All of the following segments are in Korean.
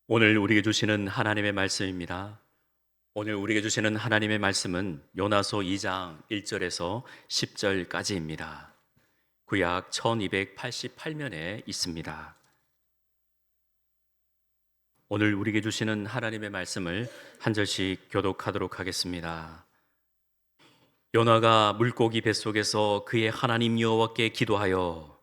오늘 우리에게 주시는 하나님의 말씀입니다. 오늘 우리에게 주시는 하나님의 말씀은 요나서 2장 1절에서 10절까지입니다. 구약 1288면에 있습니다. 오늘 우리에게 주시는 하나님의 말씀을 한 절씩 교독하도록 하겠습니다. 요나가 물고기 뱃속에서 그의 하나님 여호와께 기도하여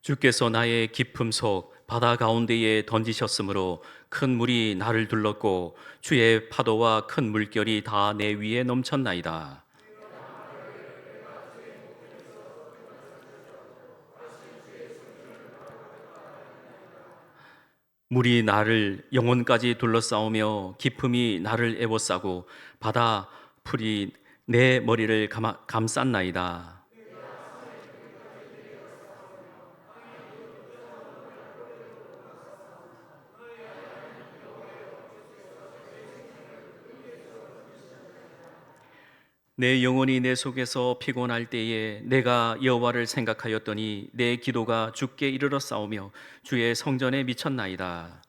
주께서 나의 깊음 속 바다 가운데에 던지셨으므로 큰 물이 나를 둘렀고 주의 파도와 큰 물결이 다 내 위에 넘쳤나이다. 물이 나를 영혼까지 둘러싸오며 깊음이 나를 애워싸고 바다 풀이 내 머리를 감쌌나이다. 내 영혼이 내 속에서 피곤할 때에 내가 여호와를 생각하였더니 내 기도가 주께 이르러 싸우며 주의 성전에 미쳤나이다.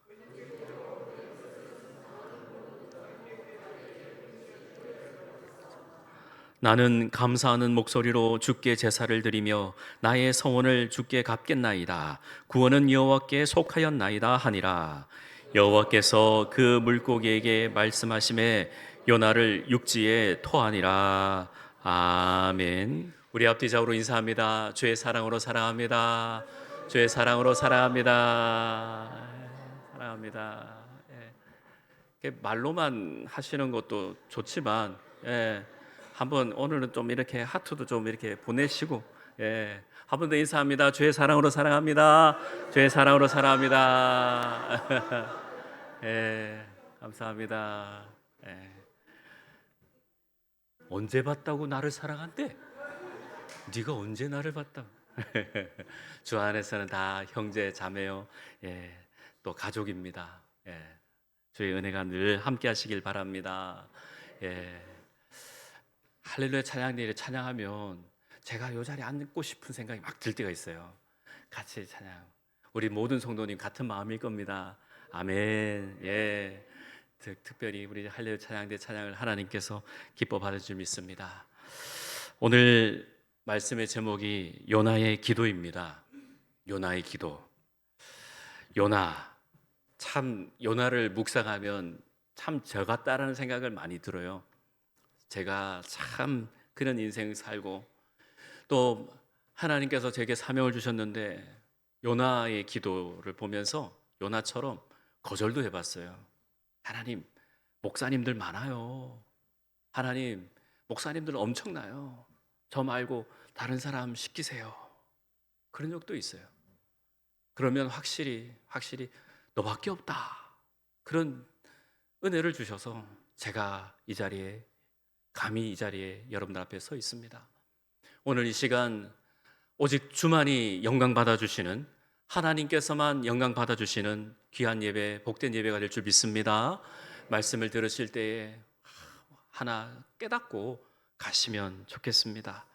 나는 감사하는 목소리로 주께 제사를 드리며 나의 성원을 주께 갚겠나이다. 구원은 여호와께 속하였나이다 하니라. 여호와께서 그 물고기에게 말씀하심에 요나를 육지에 토하니라. 아멘. 우리 앞뒤자으로 인사합니다. 주의 사랑으로 사랑합니다. 주의 사랑으로 사랑합니다. 사랑합니다. 이렇게 말로만 하시는 것도 좋지만, 한번 오늘은 좀 이렇게 하트도 좀 이렇게 보내시고, 한 번 더 인사합니다. 주의 사랑으로 사랑합니다. 주의 사랑으로 사랑합니다. 감사합니다. 언제 봤다고 나를 사랑한대? 네가 언제 나를 봤다고? 주 안에서는 다 형제 자매요, 또 가족입니다. 주의 은혜가 늘 함께 하시길 바랍니다. 할렐루야 찬양대회를 찬양하면 제가 이 자리에 앉고 싶은 생각이 막 들 때가 있어요. 같이 찬양. 우리 모든 성도님 같은 마음일 겁니다. 아멘. 특별히 우리 할렐루야 찬양대 찬양을 하나님께서 기뻐 받을 줄 믿습니다. 오늘 말씀의 제목이 요나의 기도입니다. 요나의 기도. 요나. 참 요나를 묵상하면 참 저 같다라는 생각을 많이 들어요. 제가 참 그런 인생 살고 또 하나님께서 제게 사명을 주셨는데 요나의 기도를 보면서 요나처럼 거절도 해봤어요. 하나님, 목사님들 많아요. 하나님, 목사님들 엄청나요. 저 말고 다른 사람 시키세요. 그런 적도 있어요. 그러면 확실히 너밖에 없다. 그런 은혜를 주셔서 제가 감히 이 자리에 여러분들 앞에 서 있습니다. 오늘 이 시간 오직 주만이 영광 받아주시는, 하나님께서만 영광 받아주시는 귀한 예배, 복된 예배가 될 줄 믿습니다. 말씀을 들으실 때에 하나 깨닫고 가시면 좋겠습니다.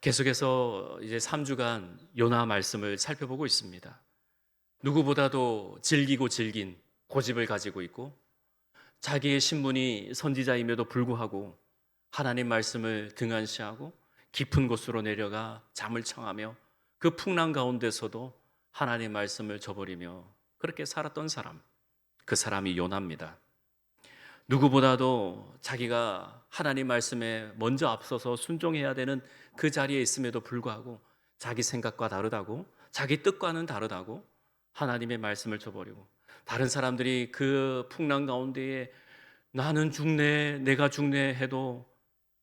계속해서 이제 3주간 요나 말씀을 살펴보고 있습니다. 누구보다도 질긴 고집을 가지고 있고 자기의 신분이 선지자임에도 불구하고 하나님 말씀을 등한시하고 깊은 곳으로 내려가 잠을 청하며 그 풍랑 가운데서도 하나님 말씀을 저버리며 그렇게 살았던 사람, 그 사람이 요나입니다. 누구보다도 자기가 하나님 말씀에 먼저 앞서서 순종해야 되는 그 자리에 있음에도 불구하고 자기 생각과 다르다고, 자기 뜻과는 다르다고 하나님의 말씀을 저버리고 다른 사람들이 그 풍랑 가운데에 나는 죽네, 내가 죽네 해도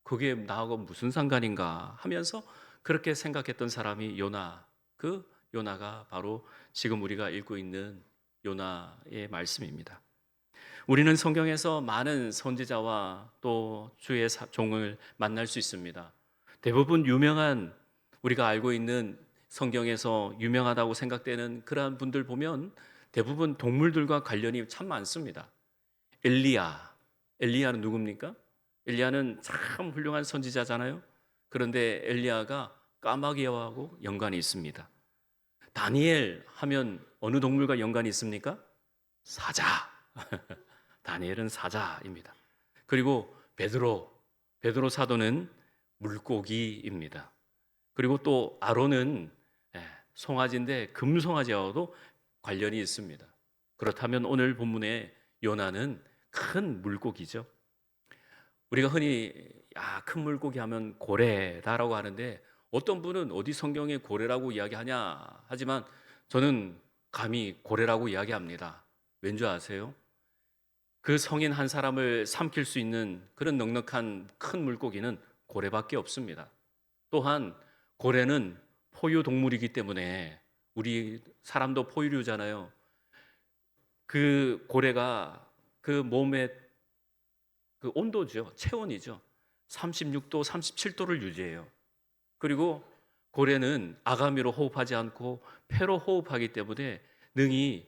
그게 나하고 무슨 상관인가 하면서 그렇게 생각했던 사람이 요나, 그 요나가 바로 지금 우리가 읽고 있는 요나의 말씀입니다. 우리는 성경에서 많은 선지자와 또 주의 종을 만날 수 있습니다. 대부분 유명한, 우리가 알고 있는 성경에서 유명하다고 생각되는 그러한 분들 보면 대부분 동물들과 관련이 참 많습니다. 엘리야는 누굽니까? 엘리야는 참 훌륭한 선지자잖아요. 그런데 엘리야가 까마귀하고 연관이 있습니다. 다니엘 하면 어느 동물과 연관이 있습니까? 사자. 다니엘은 사자입니다. 그리고 베드로 사도는 물고기입니다. 그리고 또 아론은 송아지인데 금송아지하고도 관련이 있습니다. 그렇다면 오늘 본문의 요나는 큰 물고기죠. 우리가 흔히 큰 물고기 하면 고래다라고 하는데 어떤 분은 어디 성경에 고래라고 이야기하냐 하지만 저는 감히 고래라고 이야기합니다. 왠지 아세요? 그 성인 한 사람을 삼킬 수 있는 그런 넉넉한 큰 물고기는 고래밖에 없습니다. 또한 고래는 포유 동물이기 때문에 우리 사람도 포유류잖아요. 그 고래가 그 몸의 그 온도죠. 체온이죠. 36도, 37도를 유지해요. 그리고 고래는 아가미로 호흡하지 않고 폐로 호흡하기 때문에 능히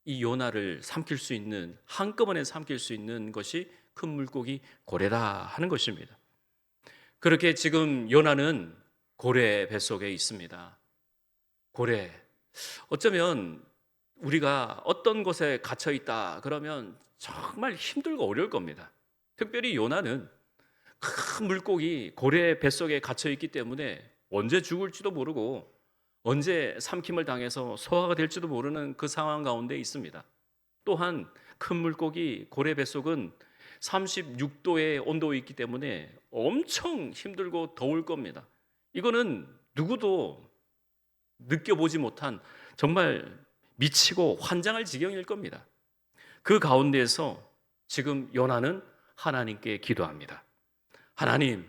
이 요나를 삼킬 수 있는, 한꺼번에 삼킬 수 있는 것이 큰 물고기 고래다 하는 것입니다. 그렇게 지금 요나는 고래 뱃속에 있습니다. 고래. 어쩌면 우리가 어떤 곳에 갇혀 있다 그러면 정말 힘들고 어려울 겁니다. 특별히 요나는 큰 물고기 고래 뱃속에 갇혀 있기 때문에 언제 죽을지도 모르고 언제 삼킴을 당해서 소화가 될지도 모르는 그 상황 가운데 있습니다. 또한 큰 물고기 고래 뱃속은 36도의 온도에 있기 때문에 엄청 힘들고 더울 겁니다. 이거는 누구도 느껴보지 못한 정말 미치고 환장할 지경일 겁니다. 그 가운데에서 지금 요나는 하나님께 기도합니다. 하나님,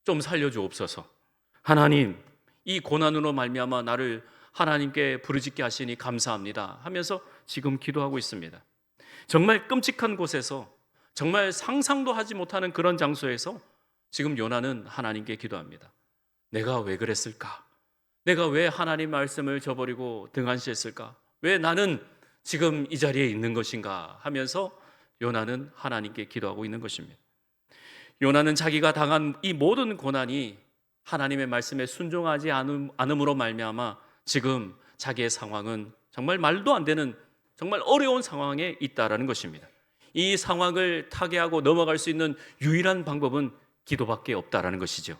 좀 살려주옵소서. 하나님, 이 고난으로 말미암아 나를 하나님께 부르짖게 하시니 감사합니다 하면서 지금 기도하고 있습니다. 정말 끔찍한 곳에서, 정말 상상도 하지 못하는 그런 장소에서 지금 요나는 하나님께 기도합니다. 내가 왜 그랬을까? 내가 왜 하나님 말씀을 저버리고 등한시했을까? 왜 나는 지금 이 자리에 있는 것인가 하면서 요나는 하나님께 기도하고 있는 것입니다. 요나는 자기가 당한 이 모든 고난이 하나님의 말씀에 순종하지 않음으로 말미암아 지금 자기의 상황은 정말 말도 안 되는 정말 어려운 상황에 있다라는 것입니다. 이 상황을 타개하고 넘어갈 수 있는 유일한 방법은 기도밖에 없다라는 것이죠.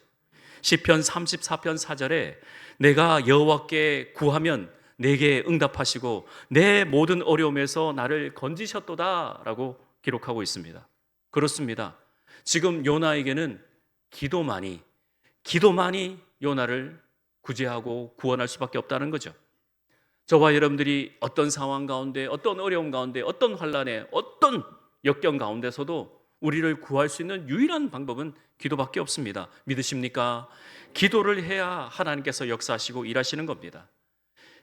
시편 34편 4절에 내가 여호와께 구하면 내게 응답하시고 내 모든 어려움에서 나를 건지셨도다라고 기록하고 있습니다. 그렇습니다. 지금 요나에게는 기도만이 요나를 구제하고 구원할 수밖에 없다는 거죠. 저와 여러분들이 어떤 상황 가운데, 어떤 어려움 가운데, 어떤 환난에, 어떤 역경 가운데서도 우리를 구할 수 있는 유일한 방법은 기도밖에 없습니다. 믿으십니까? 기도를 해야 하나님께서 역사하시고 일하시는 겁니다.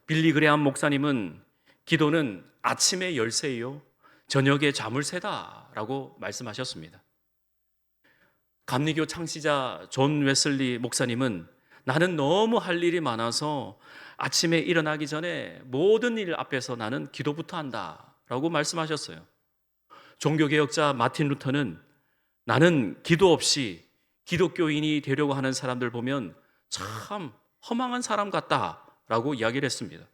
빌리 그레암 목사님은 기도는 아침의 열쇠요 저녁의 자물쇠다라고 말씀하셨습니다. 감리교 창시자 존 웨슬리 목사님은 나는 너무 할 일이 많아서 아침에 일어나기 전에 모든 일 앞에서 나는 기도부터 한다라고 말씀하셨어요. 종교개혁자 마틴 루터는 나는 기도 없이 기독교인이 되려고 하는 사람들 보면 참 허망한 사람 같다라고 이야기를 했습니다.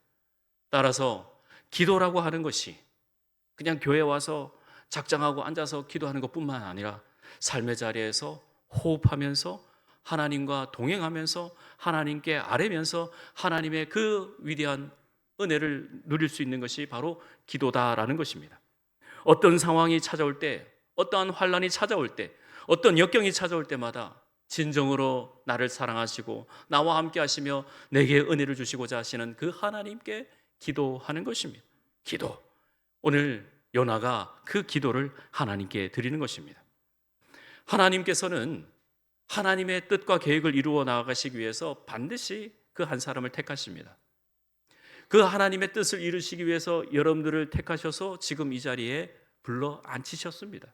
따라서 기도라고 하는 것이 그냥 교회 와서 작정하고 앉아서 기도하는 것뿐만 아니라 삶의 자리에서 호흡하면서 하나님과 동행하면서 하나님께 아뢰면서 하나님의 그 위대한 은혜를 누릴 수 있는 것이 바로 기도다라는 것입니다. 어떤 상황이 찾아올 때, 어떠한 환난이 찾아올 때, 어떤 역경이 찾아올 때마다 진정으로 나를 사랑하시고 나와 함께 하시며 내게 은혜를 주시고자 하시는 그 하나님께 기도하는 것입니다. 기도. 오늘 요나가 그 기도를 하나님께 드리는 것입니다. 하나님께서는 하나님의 뜻과 계획을 이루어 나가시기 위해서 반드시 그 한 사람을 택하십니다. 그 하나님의 뜻을 이루시기 위해서 여러분들을 택하셔서 지금 이 자리에 불러 앉히셨습니다.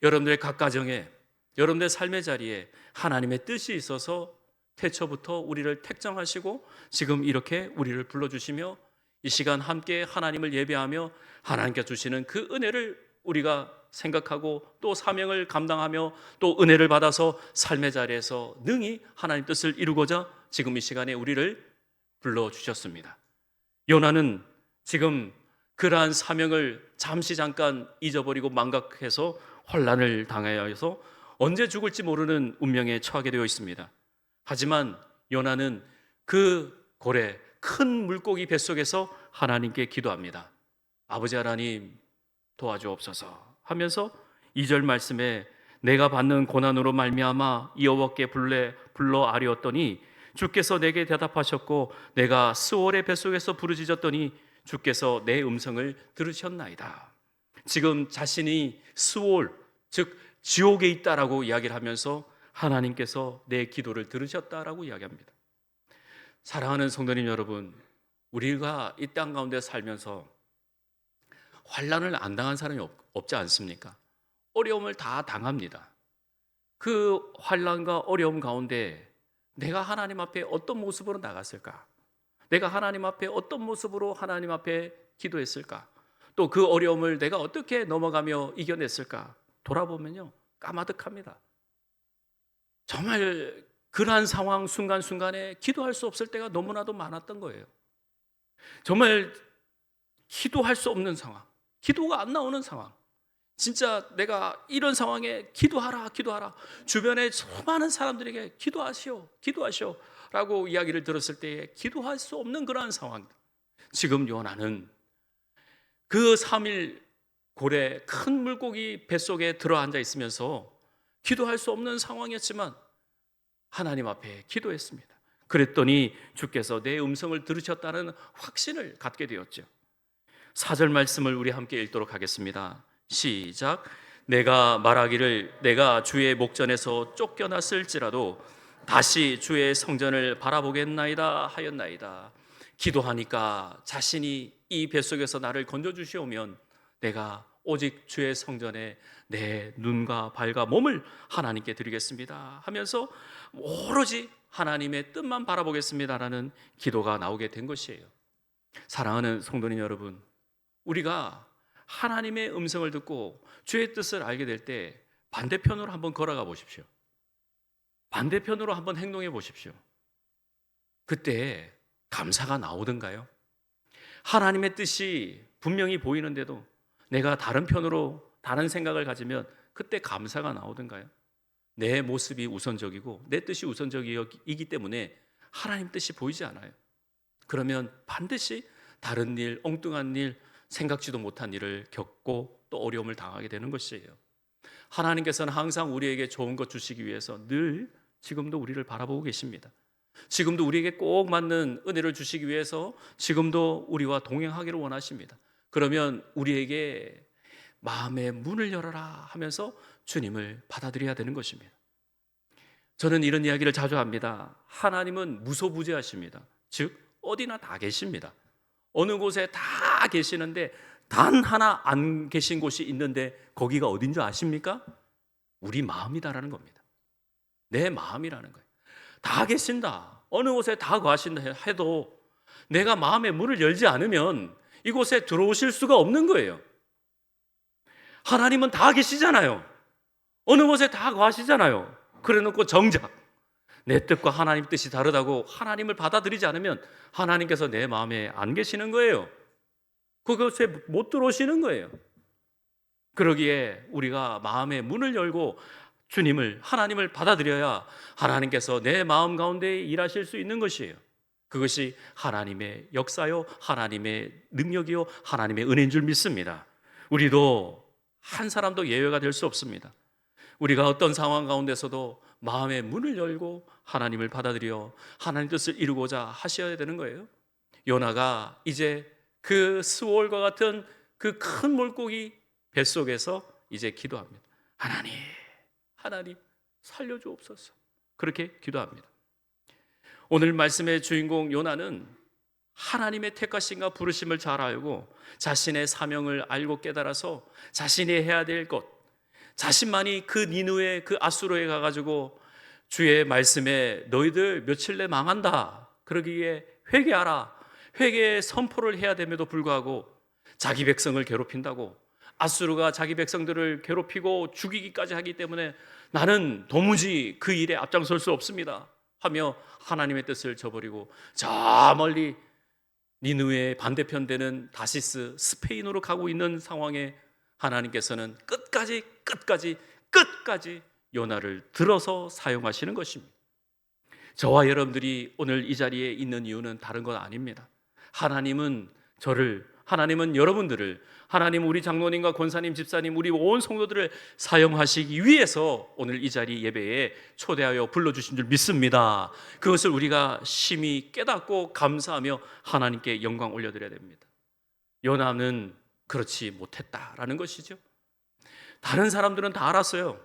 여러분들의 각 가정에, 여러분들의 삶의 자리에 하나님의 뜻이 있어서 태초부터 우리를 택정하시고 지금 이렇게 우리를 불러주시며 이 시간 함께 하나님을 예배하며 하나님께 주시는 그 은혜를 우리가 생각하고 또 사명을 감당하며 또 은혜를 받아서 삶의 자리에서 능히 하나님 뜻을 이루고자 지금 이 시간에 우리를 불러주셨습니다. 요나는 지금 그러한 사명을 잠시 잠깐 잊어버리고 망각해서 환난을 당하여서 언제 죽을지 모르는 운명에 처하게 되어 있습니다. 하지만 요나는 그 고래, 큰 물고기 뱃속에서 하나님께 기도합니다. 아버지 하나님 도와주옵소서 하면서 2절 말씀에 내가 받는 고난으로 말미암아 여호와께 불러 아뢰었더니 주께서 내게 대답하셨고 내가 스올의 뱃속에서 부르짖었더니 주께서 내 음성을 들으셨나이다. 지금 자신이 스올, 즉 지옥에 있다라고 이야기를 하면서 하나님께서 내 기도를 들으셨다라고 이야기합니다. 사랑하는 성도님 여러분, 우리가 이 땅 가운데 살면서 환난을 안 당한 사람이 없지 않습니까? 어려움을 다 당합니다. 그 환난과 어려움 가운데 내가 하나님 앞에 어떤 모습으로 나갔을까? 내가 하나님 앞에 어떤 모습으로 하나님 앞에 기도했을까? 또 그 어려움을 내가 어떻게 넘어가며 이겨냈을까? 돌아보면요, 까마득합니다. 정말 그러한 상황 순간순간에 기도할 수 없을 때가 너무나도 많았던 거예요. 정말 기도할 수 없는 상황, 기도가 안 나오는 상황. 진짜 내가 이런 상황에 기도하라 주변에 수많은 사람들에게 기도하시오 라고 이야기를 들었을 때에 기도할 수 없는 그러한 상황. 지금 요나는 그 3일 고래 큰 물고기 뱃속에 들어앉아 있으면서 기도할 수 없는 상황이었지만 하나님 앞에 기도했습니다. 그랬더니 주께서 내 음성을 들으셨다는 확신을 갖게 되었죠. 4절 말씀을 우리 함께 읽도록 하겠습니다. 시작. 내가 말하기를 내가 주의 목전에서 쫓겨났을지라도 다시 주의 성전을 바라보겠나이다 하였나이다. 기도하니까 자신이 이 뱃속에서 나를 건져주시오면 내가 오직 주의 성전에 내 눈과 발과 몸을 하나님께 드리겠습니다 하면서 오로지 하나님의 뜻만 바라보겠습니다라는 기도가 나오게 된 것이에요. 사랑하는 성도님 여러분, 우리가 하나님의 음성을 듣고 주의 뜻을 알게 될 때 반대편으로 한번 걸어가 보십시오. 반대편으로 한번 행동해 보십시오. 그때 감사가 나오던가요? 하나님의 뜻이 분명히 보이는데도 내가 다른 편으로 다른 생각을 가지면 그때 감사가 나오던가요? 내 모습이 우선적이고 내 뜻이 우선적이기 때문에 하나님 뜻이 보이지 않아요. 그러면 반드시 다른 일, 엉뚱한 일, 생각지도 못한 일을 겪고 또 어려움을 당하게 되는 것이에요. 하나님께서는 항상 우리에게 좋은 것 주시기 위해서 늘 지금도 우리를 바라보고 계십니다. 지금도 우리에게 꼭 맞는 은혜를 주시기 위해서 지금도 우리와 동행하기를 원하십니다. 그러면 우리에게 마음의 문을 열어라 하면서 주님을 받아들여야 되는 것입니다. 저는 이런 이야기를 자주 합니다. 하나님은 무소부재하십니다. 즉 어디나 다 계십니다. 어느 곳에 다 계시는데 단 하나 안 계신 곳이 있는데 거기가 어딘 줄 아십니까? 우리 마음이다라는 겁니다. 내 마음이라는 거예요. 다 계신다, 어느 곳에 다 거하신다 해도 내가 마음의 문을 열지 않으면 이곳에 들어오실 수가 없는 거예요. 하나님은 다 계시잖아요. 어느 곳에 다 거하시잖아요. 그래놓고 정작 내 뜻과 하나님 뜻이 다르다고 하나님을 받아들이지 않으면 하나님께서 내 마음에 안 계시는 거예요. 그곳에 못 들어오시는 거예요. 그러기에 우리가 마음의 문을 열고 주님을, 하나님을 받아들여야 하나님께서 내 마음 가운데 일하실 수 있는 것이에요. 그것이 하나님의 역사요, 하나님의 능력이요, 하나님의 은혜인 줄 믿습니다. 우리도 한 사람도 예외가 될 수 없습니다. 우리가 어떤 상황 가운데서도 마음의 문을 열고 하나님을 받아들여 하나님 뜻을 이루고자 하셔야 되는 거예요. 요나가 이제 그 스올과 같은 그 큰 물고기 뱃속에서 이제 기도합니다. 하나님 살려주옵소서. 그렇게 기도합니다. 오늘 말씀의 주인공 요나는 하나님의 택하심과 부르심을 잘 알고 자신의 사명을 알고 깨달아서 자신이 해야 될 것, 자신만이 그 니느웨 그 아수르에 가가지고 주의 말씀에 너희들 며칠 내 망한다, 그러기에 회개하라, 회개의 선포를 해야 됨에도 불구하고 자기 백성을 괴롭힌다고 아수르가 자기 백성들을 괴롭히고 죽이기까지 하기 때문에 나는 도무지 그 일에 앞장설 수 없습니다 하며 하나님의 뜻을 저버리고 저 멀리 니느웨의 반대편 되는 다시스 스페인으로 가고 있는 상황에 하나님께서는 끝까지 요나를 들어서 사용하시는 것입니다. 저와 여러분들이 오늘 이 자리에 있는 이유는 다른 건 아닙니다. 하나님은 여러분들을, 하나님 우리 장로님과 권사님, 집사님, 우리 온 성도들을 사용하시기 위해서 오늘 이 자리 예배에 초대하여 불러주신 줄 믿습니다. 그것을 우리가 심히 깨닫고 감사하며 하나님께 영광 올려드려야 됩니다. 요나는 그렇지 못했다라는 것이죠. 다른 사람들은 다 알았어요.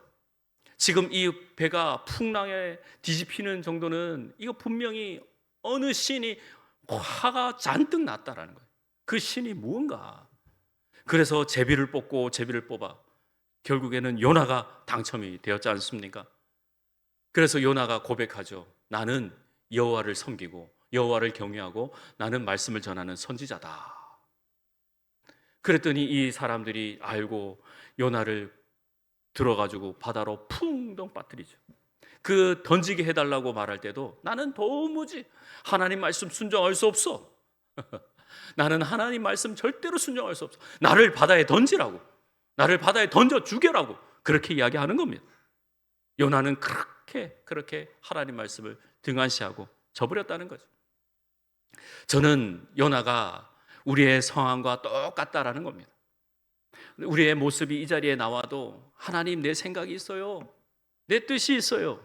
지금 이 배가 풍랑에 뒤집히는 정도는 이거 분명히 어느 신이 화가 잔뜩 났다라는 거예요. 그 신이 무언가. 그래서 제비를 뽑아 결국에는 요나가 당첨이 되었지 않습니까? 그래서 요나가 고백하죠. 나는 여호와를 섬기고 여호와를 경외하고 나는 말씀을 전하는 선지자다. 그랬더니 이 사람들이 알고 요나를 들어가지고 바다로 풍덩 빠뜨리죠. 그 던지게 해달라고 말할 때도 나는 도무지 하나님 말씀 순종할 수 없어. 나는 하나님 말씀 절대로 순종할 수 없어. 나를 바다에 던지라고, 나를 바다에 던져 죽여라고 그렇게 이야기하는 겁니다. 요나는 그렇게 하나님 말씀을 등한시하고 저버렸다는 거죠. 저는 요나가 우리의 상황과 똑같다라는 겁니다. 우리의 모습이 이 자리에 나와도 하나님 내 생각이 있어요. 내 뜻이 있어요.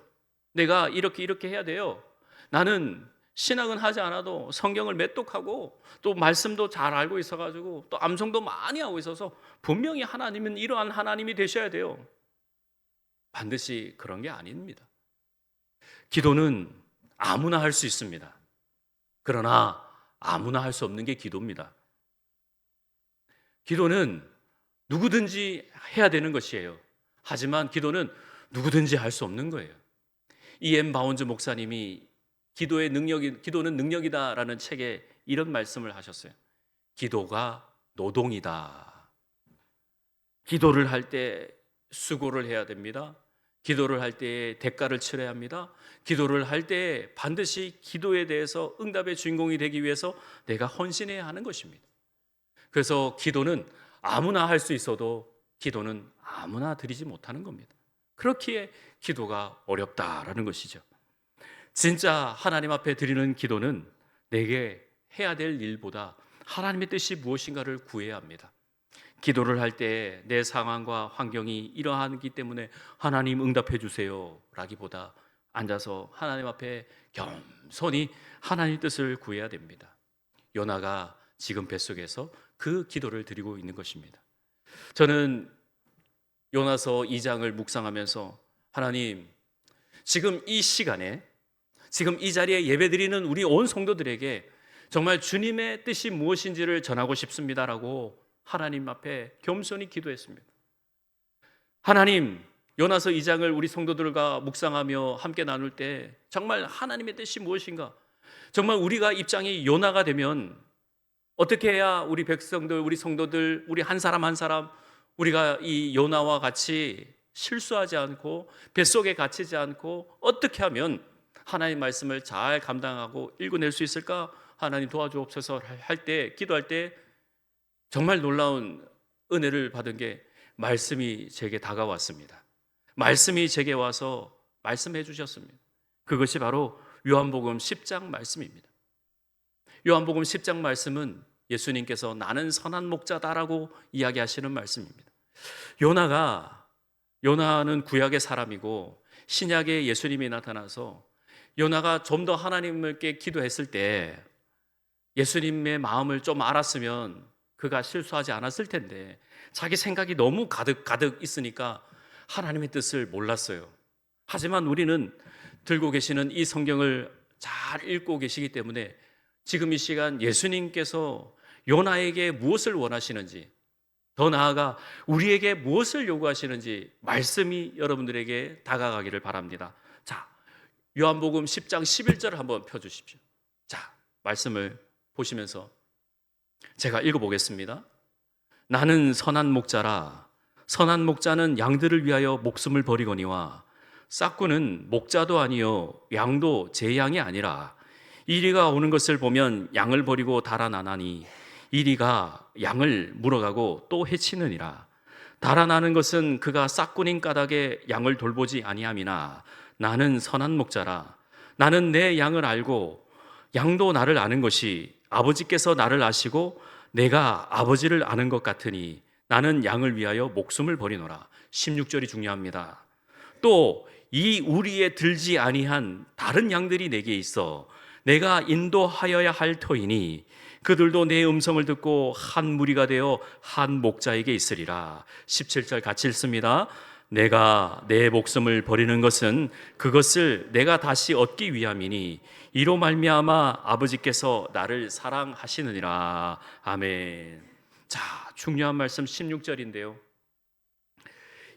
내가 이렇게 해야 돼요. 나는 신학은 하지 않아도 성경을 매독하고 또 말씀도 잘 알고 있어가지고 또 암송도 많이 하고 있어서 분명히 하나님은 이러한 하나님이 되셔야 돼요. 반드시 그런 게 아닙니다. 기도는 아무나 할 수 있습니다. 그러나 아무나 할 수 없는 게 기도입니다. 기도는 누구든지 해야 되는 것이에요. 하지만 기도는 누구든지 할 수 없는 거예요. E.M. 바운즈 목사님이 기도는 능력이다라는 책에 이런 말씀을 하셨어요. 기도가 노동이다. 기도를 할 때 수고를 해야 됩니다. 기도를 할 때 대가를 치러야 합니다. 기도를 할 때 반드시 기도에 대해서 응답의 주인공이 되기 위해서 내가 헌신해야 하는 것입니다. 그래서 기도는 아무나 할 수 있어도 기도는 아무나 드리지 못하는 겁니다. 그렇기에 기도가 어렵다라는 것이죠. 진짜 하나님 앞에 드리는 기도는 내게 해야 될 일보다 하나님의 뜻이 무엇인가를 구해야 합니다. 기도를 할 때 내 상황과 환경이 이러하기 때문에 하나님 응답해 주세요 라기보다 앉아서 하나님 앞에 겸손히 하나님의 뜻을 구해야 됩니다. 요나가 지금 뱃속에서 그 기도를 드리고 있는 것입니다. 저는 요나서 2장을 묵상하면서 하나님, 지금 이 시간에 지금 이 자리에 예배드리는 우리 온 성도들에게 정말 주님의 뜻이 무엇인지를 전하고 싶습니다라고 하나님 앞에 겸손히 기도했습니다. 하나님, 요나서 2장을 우리 성도들과 묵상하며 함께 나눌 때 정말 하나님의 뜻이 무엇인가? 정말 우리가 입장이 요나가 되면 어떻게 해야 우리 백성들, 우리 성도들, 우리 한 사람 한 사람 우리가 이 요나와 같이 실수하지 않고 뱃속에 갇히지 않고 어떻게 하면 하나님 말씀을 잘 감당하고 읽어낼 수 있을까? 하나님 도와주옵소서 할 때, 기도할 때 정말 놀라운 은혜를 받은 게 말씀이 제게 다가왔습니다. 말씀이 제게 와서 말씀해 주셨습니다. 그것이 바로 요한복음 10장 말씀입니다. 요한복음 10장 말씀은 예수님께서 나는 선한 목자다라고 이야기하시는 말씀입니다. 요나는 구약의 사람이고 신약에 예수님이 나타나서 요나가 좀 더 하나님께 기도했을 때 예수님의 마음을 좀 알았으면 그가 실수하지 않았을 텐데 자기 생각이 너무 가득 있으니까 하나님의 뜻을 몰랐어요. 하지만 우리는 들고 계시는 이 성경을 잘 읽고 계시기 때문에 지금 이 시간 예수님께서 요나에게 무엇을 원하시는지, 더 나아가 우리에게 무엇을 요구하시는지 말씀이 여러분들에게 다가가기를 바랍니다. 자, 요한복음 10장 11절을 한번 펴주십시오. 자, 말씀을 보시면서 제가 읽어보겠습니다. 나는 선한 목자라. 선한 목자는 양들을 위하여 목숨을 버리거니와 싹구는 목자도 아니요 양도 제 양이 아니라 이리가 오는 것을 보면 양을 버리고 달아나나니 이리가 양을 물어가고 또 해치느니라. 달아나는 것은 그가 싹꾼인 까닭에 양을 돌보지 아니함이나 나는 선한 목자라. 나는 내 양을 알고 양도 나를 아는 것이 아버지께서 나를 아시고 내가 아버지를 아는 것 같으니 나는 양을 위하여 목숨을 버리노라. 16절이 중요합니다. 또 이 우리에 들지 아니한 다른 양들이 내게 있어 내가 인도하여야 할 터이니 그들도 내 음성을 듣고 한 무리가 되어 한 목자에게 있으리라. 17절 같이 읽습니다. 내가 내 목숨을 버리는 것은 그것을 내가 다시 얻기 위함이니 이로 말미암아 아버지께서 나를 사랑하시느니라. 아멘. 자, 중요한 말씀 16절인데요.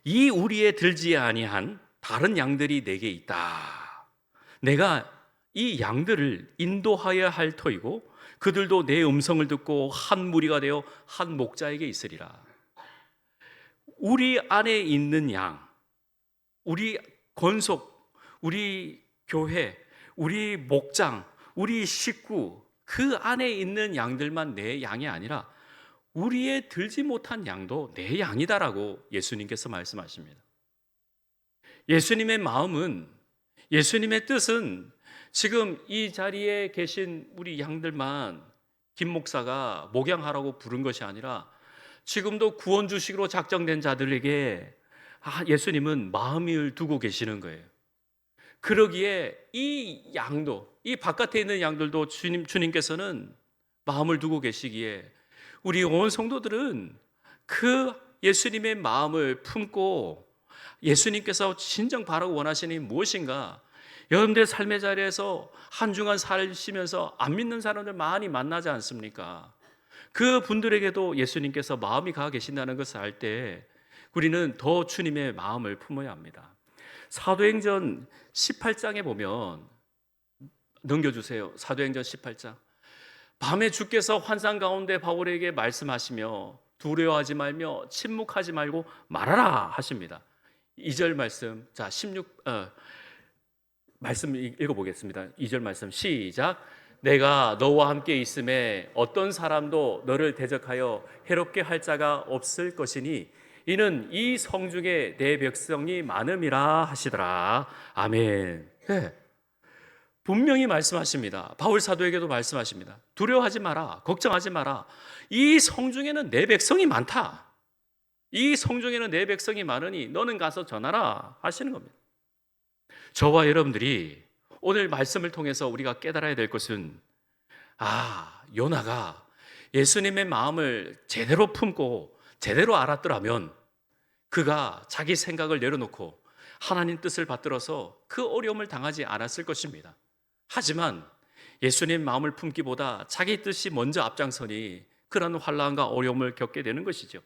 이 우리에 들지 아니한 다른 양들이 내게 있다. 내가 이 양들을 인도하여야 할 터이고 그들도 내 음성을 듣고 한 무리가 되어 한 목자에게 있으리라. 우리 안에 있는 양, 우리 권속, 우리 교회, 우리 목장, 우리 식구, 그 안에 있는 양들만 내 양이 아니라 우리의 들지 못한 양도 내 양이다라고 예수님께서 말씀하십니다. 예수님의 마음은, 예수님의 뜻은 지금 이 자리에 계신 우리 양들만 김 목사가 목양하라고 부른 것이 아니라 지금도 구원 주식으로 작정된 자들에게 예수님은 마음을 두고 계시는 거예요. 그러기에 이 양도, 이 바깥에 있는 양들도 주님께서는 마음을 두고 계시기에 우리 온 성도들은 그 예수님의 마음을 품고 예수님께서 진정 바라고 원하시는 무엇인가, 여러분들의 삶의 자리에서 한중한 살시면서 안 믿는 사람들 많이 만나지 않습니까? 그 분들에게도 예수님께서 마음이 가 계신다는 것을 알 때 우리는 더 주님의 마음을 품어야 합니다. 사도행전 18장에 보면, 넘겨주세요. 사도행전 18장. 밤에 주께서 환상 가운데 바울에게 말씀하시며 두려워하지 말며 침묵하지 말고 말하라 하십니다. 2절 말씀, 자 16 말씀 읽어보겠습니다. 2절 말씀 시작. 내가 너와 함께 있음에 어떤 사람도 너를 대적하여 해롭게 할 자가 없을 것이니 이는 이 성중에 내 백성이 많음이라 하시더라. 아멘. 네. 분명히 말씀하십니다. 바울 사도에게도 말씀하십니다. 두려워하지 마라, 걱정하지 마라. 이 성중에는 내 백성이 많다. 이 성중에는 내 백성이 많으니 너는 가서 전하라 하시는 겁니다. 저와 여러분들이 오늘 말씀을 통해서 우리가 깨달아야 될 것은, 요나가 예수님의 마음을 제대로 품고 제대로 알았더라면 그가 자기 생각을 내려놓고 하나님 뜻을 받들어서 그 어려움을 당하지 않았을 것입니다. 하지만 예수님 마음을 품기보다 자기 뜻이 먼저 앞장서니 그런 환난과 어려움을 겪게 되는 것이죠.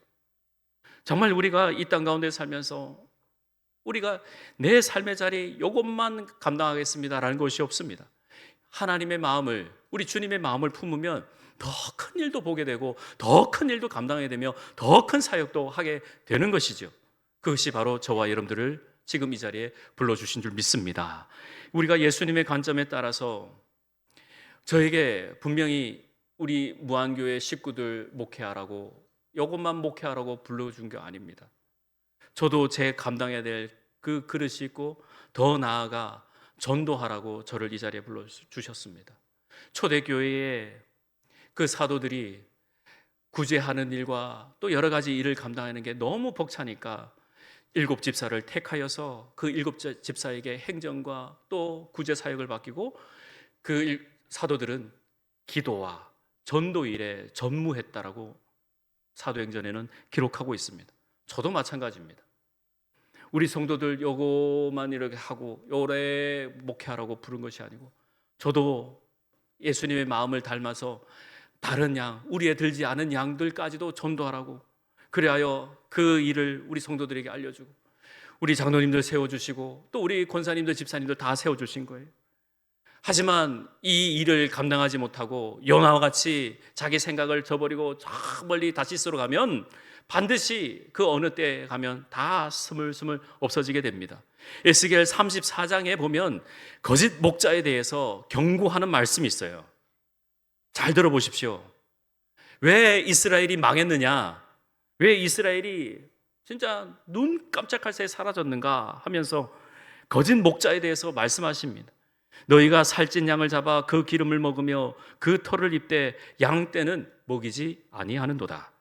정말 우리가 이 땅 가운데 살면서 우리가 내 삶의 자리 이것만 감당하겠습니다라는 것이 없습니다. 하나님의 마음을, 우리 주님의 마음을 품으면 더 큰 일도 보게 되고 더 큰 일도 감당하게 되며 더 큰 사역도 하게 되는 것이죠. 그것이 바로 저와 여러분들을 지금 이 자리에 불러주신 줄 믿습니다. 우리가 예수님의 관점에 따라서 저에게 분명히 우리 무한교회 식구들 목회하라고, 이것만 목회하라고 불러준 게 아닙니다. 저도 제 감당해야 될 그 그릇이 있고 더 나아가 전도하라고 저를 이 자리에 불러주셨습니다. 초대교회에 그 사도들이 구제하는 일과 또 여러 가지 일을 감당하는 게 너무 벅차니까 7 집사를 택하여서 그 7 집사에게 행정과 또 구제 사역을 맡기고 그 사도들은 기도와 전도 일에 전무했다라고 사도행전에는 기록하고 있습니다. 저도 마찬가지입니다. 우리 성도들 요거만 이렇게 하고 요래 목회하라고 부른 것이 아니고 저도 예수님의 마음을 닮아서 다른 양, 우리에 들지 않은 양들까지도 전도하라고, 그리하여 그 일을 우리 성도들에게 알려주고 우리 장로님들 세워주시고 또 우리 권사님들 집사님들 다 세워주신 거예요. 하지만 이 일을 감당하지 못하고 요나와 같이 자기 생각을 저버리고 저 멀리 다시스로 가면 반드시 그 어느 때에 가면 다 스물스물 없어지게 됩니다. 에스겔 34장에 보면 거짓 목자에 대해서 경고하는 말씀이 있어요. 잘 들어보십시오. 왜 이스라엘이 망했느냐? 왜 이스라엘이 진짜 눈 깜짝할 새에 사라졌는가 하면서 거짓 목자에 대해서 말씀하십니다. 너희가 살찐 양을 잡아 그 기름을 먹으며 그 털을 입되 양 떼는 먹이지 아니하는도다.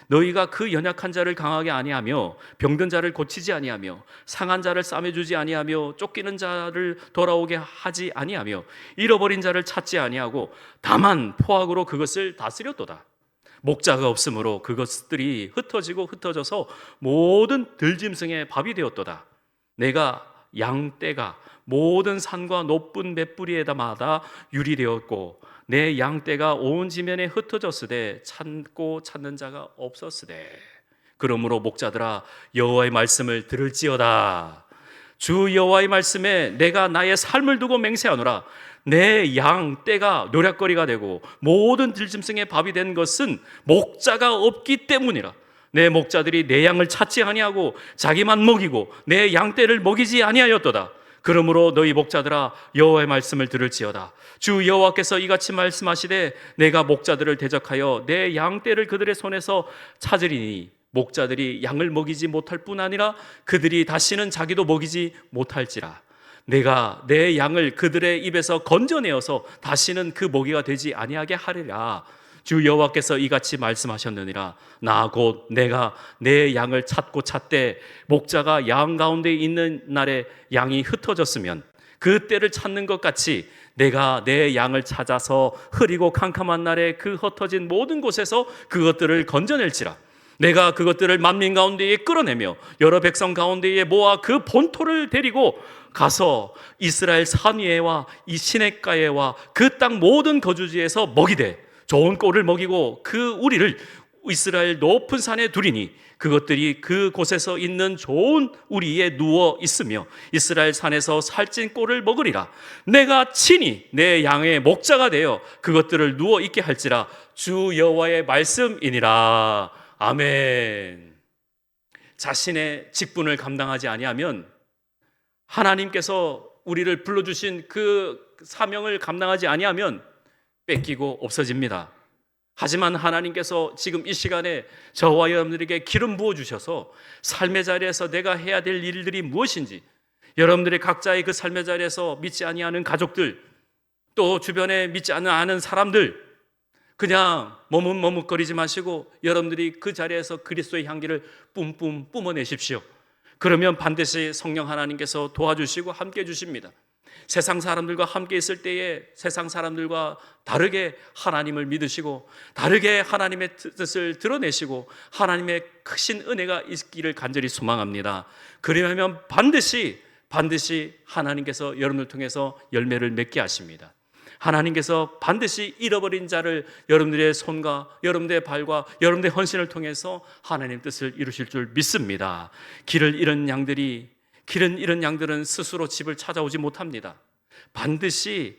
너희가 그 연약한 자를 강하게 아니하며 병든 자를 고치지 아니하며 상한 자를 싸매주지 아니하며 쫓기는 자를 돌아오게 하지 아니하며 잃어버린 자를 찾지 아니하고 다만 포악으로 그것을 다스렸도다. 목자가 없으므로 그것들이 흩어지고 흩어져서 모든 들짐승의 밥이 되었도다. 내가 양떼가 모든 산과 높은 맷뿌리에다마다 유리되었고 내 양떼가 온 지면에 흩어졌으되 찾고 찾는 자가 없었으되 그러므로 목자들아 여호와의 말씀을 들을지어다. 주 여호와의 말씀에 내가 나의 삶을 두고 맹세하노라. 내 양떼가 노략거리가 되고 모든 들짐승의 밥이 된 것은 목자가 없기 때문이라. 내 목자들이 내 양을 찾지 아니하고 자기만 먹이고 내 양떼를 먹이지 아니하였도다. 그러므로 너희 목자들아 여호와의 말씀을 들을지어다. 주 여호와께서 이같이 말씀하시되 내가 목자들을 대적하여 내 양떼를 그들의 손에서 찾으리니 목자들이 양을 먹이지 못할 뿐 아니라 그들이 다시는 자기도 먹이지 못할지라. 내가 내 양을 그들의 입에서 건져내어서 다시는 그 먹이가 되지 아니하게 하리라. 주 여호와께서 이같이 말씀하셨느니라. 나 곧 내가 내 양을 찾고 찾되 목자가 양 가운데 있는 날에 양이 흩어졌으면 그 때를 찾는 것 같이 내가 내 양을 찾아서 흐리고 캄캄한 날에 그 흩어진 모든 곳에서 그것들을 건져낼지라. 내가 그것들을 만민 가운데에 끌어내며 여러 백성 가운데에 모아 그 본토를 데리고 가서 이스라엘 산 위에와 이 시냇가에와 그 땅 모든 거주지에서 먹이되 좋은 꼴을 먹이고 그 우리를 이스라엘 높은 산에 두리니 그것들이 그 곳에서 있는 좋은 우리에 누워 있으며 이스라엘 산에서 살찐 꼴을 먹으리라. 내가 친히 내 양의 목자가 되어 그것들을 누워 있게 할지라. 주 여호와의 말씀이니라. 아멘. 자신의 직분을 감당하지 아니하면 하나님께서 우리를 불러주신 그 사명을 감당하지 아니하면 뺏기고 없어집니다. 하지만 하나님께서 지금 이 시간에 저와 여러분들에게 기름 부어주셔서 삶의 자리에서 내가 해야 될 일들이 무엇인지, 여러분들의 각자의 그 삶의 자리에서 믿지 아니하는 가족들, 또 주변에 믿지 않는 사람들, 그냥 머뭇머뭇거리지 마시고 여러분들이 그 자리에서 그리스도의 향기를 뿜뿜 뿜어내십시오. 그러면 반드시 성령 하나님께서 도와주시고 함께 해주십니다. 세상 사람들과 함께 있을 때에 세상 사람들과 다르게 하나님을 믿으시고 다르게 하나님의 뜻을 드러내시고 하나님의 크신 은혜가 있기를 간절히 소망합니다. 그러면 반드시 하나님께서 여러분을 통해서 열매를 맺게 하십니다. 하나님께서 반드시 잃어버린 자를 여러분들의 손과 여러분들의 발과 여러분들의 헌신을 통해서 하나님의 뜻을 이루실 줄 믿습니다. 길을 잃은 양들은 스스로 집을 찾아오지 못합니다. 반드시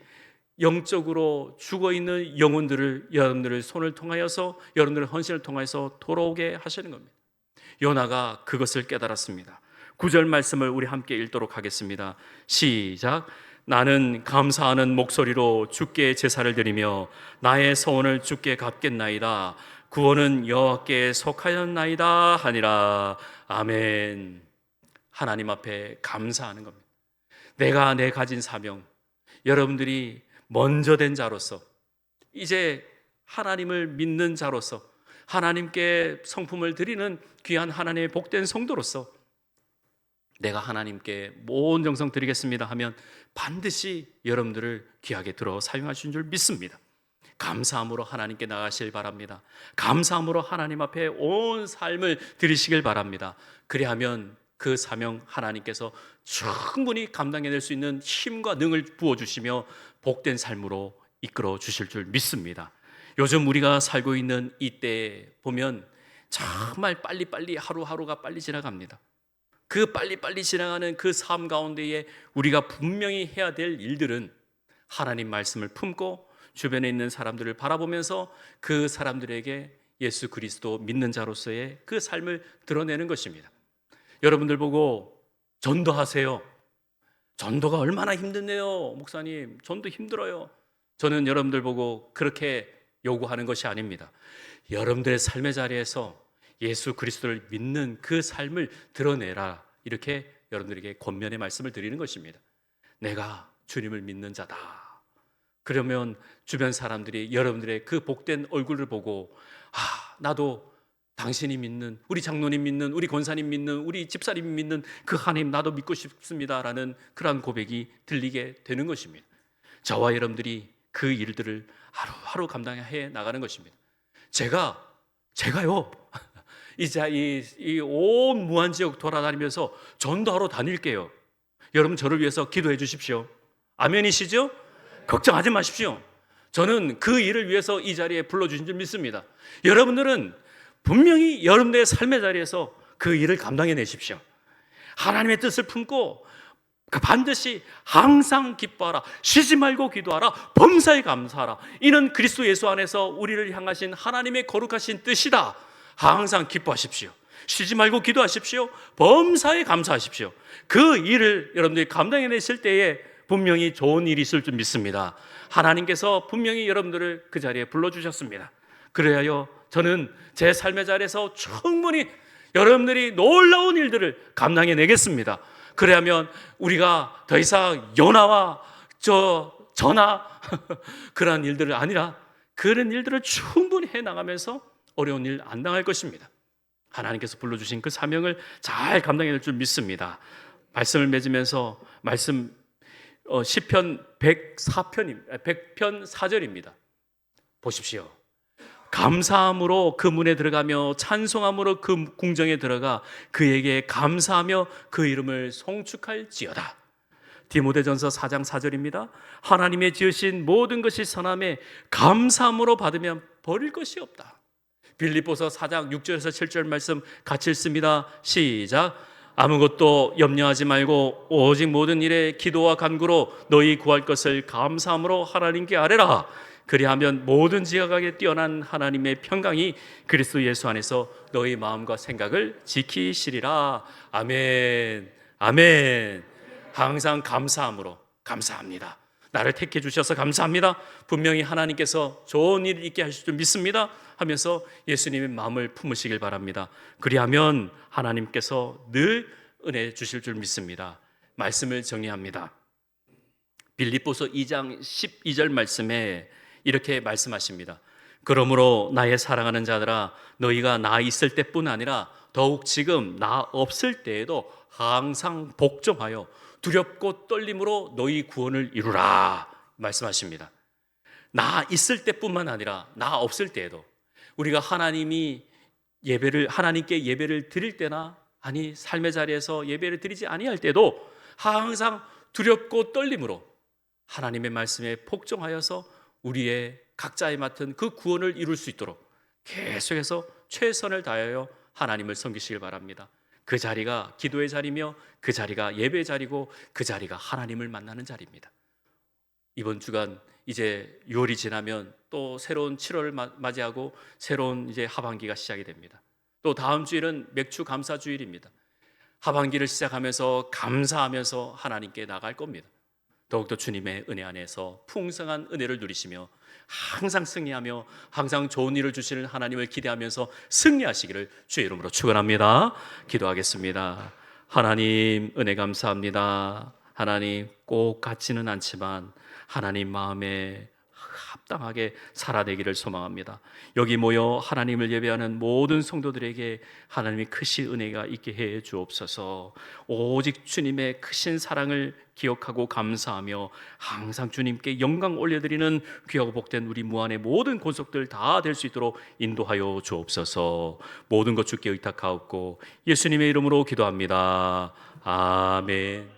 영적으로 죽어있는 영혼들을 여러분들의 손을 통하여서 여러분들의 헌신을 통해서 돌아오게 하시는 겁니다. 요나가 그것을 깨달았습니다. 9절 말씀을 우리 함께 읽도록 하겠습니다. 시작. 나는 감사하는 목소리로 주께 제사를 드리며 나의 소원을 주께 갚겠나이다. 구원은 여호와께 속하였나이다 하니라. 아멘. 하나님 앞에 감사하는 겁니다. 내가 내 가진 사명, 여러분들이 먼저 된 자로서, 이제 하나님을 믿는 자로서, 하나님께 성품을 드리는 귀한 하나님의 복된 성도로서 내가 하나님께 온 정성 드리겠습니다 하면 반드시 여러분들을 귀하게 들어 사용하신 줄 믿습니다. 감사함으로 하나님께 나가시길 바랍니다. 감사함으로 하나님 앞에 온 삶을 드리시길 바랍니다. 그리하면 그 사명 하나님께서 충분히 감당해낼 수 있는 힘과 능을 부어주시며 복된 삶으로 이끌어 주실 줄 믿습니다. 요즘 우리가 살고 있는 이때에 보면 정말 빨리빨리 하루하루가 빨리 지나갑니다. 그 빨리빨리 지나가는 그 삶 가운데에 우리가 분명히 해야 될 일들은 하나님 말씀을 품고 주변에 있는 사람들을 바라보면서 그 사람들에게 예수 그리스도 믿는 자로서의 그 삶을 드러내는 것입니다. 여러분들 보고 전도하세요. 전도가 얼마나 힘드네요. 목사님, 전도 힘들어요. 저는 여러분들 보고 그렇게 요구하는 것이 아닙니다. 여러분들의 삶의 자리에서 예수 그리스도를 믿는 그 삶을 드러내라, 이렇게 여러분들에게 권면의 말씀을 드리는 것입니다. 내가 주님을 믿는 자다. 그러면 주변 사람들이 여러분들의 그 복된 얼굴을 보고 나도 당신이 믿는, 우리 장로님 믿는, 우리 권사님 믿는, 우리 집사님 믿는 그 하나님 나도 믿고 싶습니다라는 그러한 고백이 들리게 되는 것입니다. 저와 여러분들이 그 일들을 하루하루 감당해 나가는 것입니다. 제가요 이 온 무한지역 돌아다니면서 전도하러 다닐게요. 여러분 저를 위해서 기도해 주십시오. 아멘이시죠? 걱정하지 마십시오. 저는 그 일을 위해서 이 자리에 불러주신 줄 믿습니다. 여러분들은 분명히 여러분들의 삶의 자리에서 그 일을 감당해 내십시오. 하나님의 뜻을 품고 반드시 항상 기뻐하라, 쉬지 말고 기도하라, 범사에 감사하라. 이는 그리스도 예수 안에서 우리를 향하신 하나님의 거룩하신 뜻이다. 항상 기뻐하십시오. 쉬지 말고 기도하십시오. 범사에 감사하십시오. 그 일을 여러분들이 감당해 내실 때에 분명히 좋은 일이 있을 줄 믿습니다. 하나님께서 분명히 여러분들을 그 자리에 불러주셨습니다. 그래야 저는 제 삶의 자리에서 충분히 여러분들이 놀라운 일들을 감당해 내겠습니다. 그래야면 우리가 더 이상 연하와 전하 그러한 일들을 아니라 그런 일들을 충분히 해나가면서 어려운 일 안 당할 것입니다. 하나님께서 불러주신 그 사명을 잘 감당해낼 줄 믿습니다. 말씀을 맺으면서 시편 100편 4절입니다. 보십시오. 감사함으로 그 문에 들어가며 찬송함으로 그 궁정에 들어가 그에게 감사하며 그 이름을 송축할지어다. 디모데전서 4장 4절입니다. 하나님의 지으신 모든 것이 선함에 감사함으로 받으면 버릴 것이 없다. 빌립보서 4장 6절에서 7절 말씀 같이 읽습니다. 시작. 아무것도 염려하지 말고 오직 모든 일에 기도와 간구로 너희 구할 것을 감사함으로 하나님께 아뢰라. 그리하면 모든 지각하게 뛰어난 하나님의 평강이 그리스도 예수 안에서 너희 마음과 생각을 지키시리라. 아멘. 아멘. 항상 감사함으로, 감사합니다. 나를 택해 주셔서 감사합니다. 분명히 하나님께서 좋은 일을 있게 하실 줄 믿습니다 하면서 예수님의 마음을 품으시길 바랍니다. 그리하면 하나님께서 늘 은혜 주실 줄 믿습니다. 말씀을 정리합니다. 빌립보서 2장 12절 말씀에 이렇게 말씀하십니다. 그러므로 나의 사랑하는 자들아, 너희가 나 있을 때뿐 아니라 더욱 지금 나 없을 때에도 항상 복종하여 두렵고 떨림으로 너희 구원을 이루라 말씀하십니다. 나 있을 때뿐만 아니라 나 없을 때에도 우리가 하나님께 예배를 드릴 때나 아니 삶의 자리에서 예배를 드리지 아니할 때도 항상 두렵고 떨림으로 하나님의 말씀에 복종하여서 우리의 각자에 맡은 그 구원을 이룰 수 있도록 계속해서 최선을 다하여 하나님을 섬기시길 바랍니다. 그 자리가 기도의 자리며 그 자리가 예배의 자리고 그 자리가 하나님을 만나는 자리입니다. 이번 주간 이제 6월이 지나면 또 새로운 7월을 맞이하고 새로운 이제 하반기가 시작이 됩니다. 또 다음 주일은 맥주 감사 주일입니다. 하반기를 시작하면서 감사하면서 하나님께 나갈 겁니다. 더욱더 주님의 은혜 안에서 풍성한 은혜를 누리시며 항상 승리하며 항상 좋은 일을 주시는 하나님을 기대하면서 승리하시기를 주의 이름으로 축원합니다. 기도하겠습니다. 하나님 은혜 감사합니다. 하나님 꼭 같지는 않지만 하나님 마음에 합당하게 살아내기를 소망합니다. 여기 모여 하나님을 예배하는 모든 성도들에게 하나님의 크신 은혜가 있게 해 주옵소서. 오직 주님의 크신 사랑을 기억하고 감사하며 항상 주님께 영광 올려드리는 귀하고 복된 우리 무한의 모든 권속들 다 될 수 있도록 인도하여 주옵소서. 모든 것 주께 의탁하옵고 예수님의 이름으로 기도합니다. 아멘.